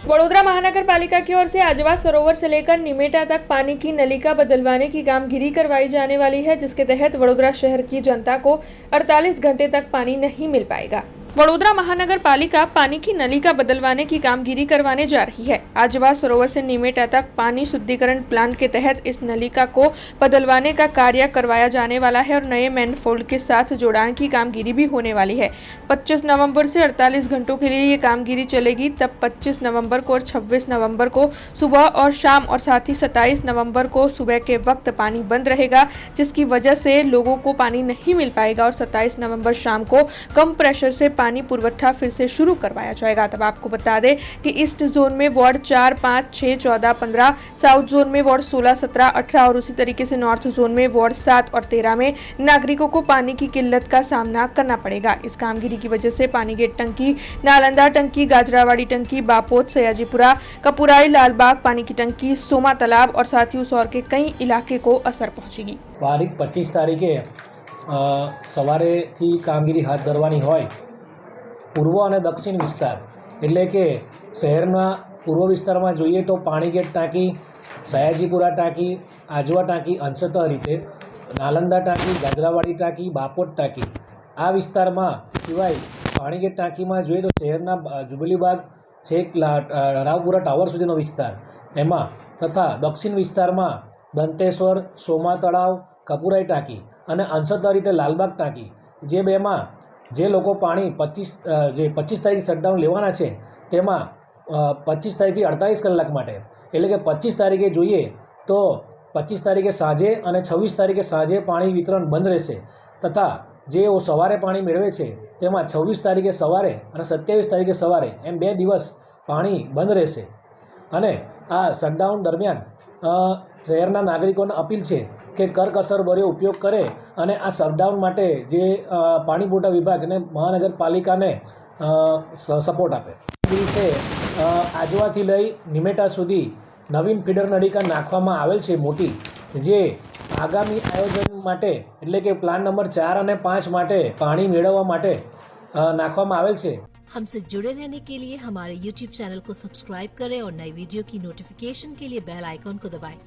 वडोदरा महानगर पालिका की ओर से आजवा सरोवर से लेकर निमेटा तक पानी की नलिका बदलवाने की कामगिरी करवाई जाने वाली है, जिसके तहत वडोदरा शहर की जनता को 48 घंटे तक पानी नहीं मिल पाएगा। वडोदरा महानगर पालिका पानी की नलिका बदलवाने की कामगिरी करवाने जा रही है। आजवा सरोवर से निमेटा तक पानी शुद्धिकरण प्लांट के तहत इस नलिका को बदलवाने का कार्य करवाया जाने वाला है और नए मैनफोल्ड के साथ जोड़ान की कामगिरी भी होने वाली है। 25 नवंबर से 48 घंटों के लिए ये कामगिरी चलेगी। तब 25 नवंबर को और 26 नवंबर को सुबह और शाम और साथ ही 27 नवंबर को सुबह के वक्त पानी बंद रहेगा, जिसकी वजह से लोगों को पानी नहीं मिल पाएगा और 27 नवंबर शाम को कम प्रेशर से पानी पुरवठा फिर से शुरू करवाया जाएगा। तब आपको बता दें कि ईस्ट जोन में वार्ड 4, 5, 6, 14, 15, साउथ जोन में वार्ड 16, 17, 18 और उसी तरीके से नॉर्थ जोन में वार्ड 7 और 13 में नागरिकों को पानी की किल्लत का सामना करना पड़ेगा। इस कामगिरी की वजह से पानी गेट टंकी, नालंदा टंकी, गाजरावाड़ी टंकी, बापोत, सयाजीपुरा, कपुराई, लालबाग पानी की टंकी, सोमा तालाब और साथ ही उस और के कई इलाके को असर पहुंचेगी। तारीख 25 तारीखे सवारेथी कामगीरी हाथ धरवानी होय। पूर्व और दक्षिण विस्तार एटले के शहरना पूर्व विस्तार में जोईए तो पाणीगेट टाँकी, सयाजीपुरा टाँकी, आजवा टाँकी अंशतः रीते, नालंदा टाँकी, गाजरावाड़ी टाँकी, बापोट टाँकी आ विस्तार में सिवाय पाणीगेट टाँकी में जोईए तो शहरना जुबलीबाग छेक रावपुरा टावर सुधीनो विस्तार एमां तथा दक्षिण विस्तार में दंतेश्वर, सोमा तळाव, कपुराई टाँकी अने अंशतः रीते लालबाग टाँकी जे बेमां जे लोको पाणी 25 तारीख शटडाउन लेवाना छे तेमां 25 तारीखથી 48 કલાક માટે એટલે કે 25 તારીખે જોઈએ તો 25 તારીખે સાંજે અને 26 તારીખે સાંજે પાણી વિતરણ બંધ રહેશે તથા જે સવારે પાણી મેળવે છે તેમાં 26 તારીખે સવારે અને 27 તારીખે સવારે એમ 2 દિવસ પાણી બંધ રહેશે અને આ શટડાઉન દરમિયાન શહેરના નાગરિકોને અપીલ છે કે કરકસરભર્યો ઉપયોગ કરે અને આ શટડાઉન માટે જે પાણી પુરવઠા વિભાગ અને મહાનગરપાલિકાને સપોર્ટ આપે। દિવસે આજવાથી લઈ નિમેટા સુધી નવીન ફીડર નળિકા નાખવામાં આવેલ છે મોટી, જે આગામી આયોજન માટે એટલે કે પ્લાન નંબર 4 અને 5 માટે પાણી મેળવવા માટે નાખવામાં આવેલ છે। हमसे जुड़े रहने के लिए हमारे YouTube चैनल को सब्सक्राइब करें और नई वीडियो की नोटिफिकेशन के लिए बेल आइकॉन को दबाएं।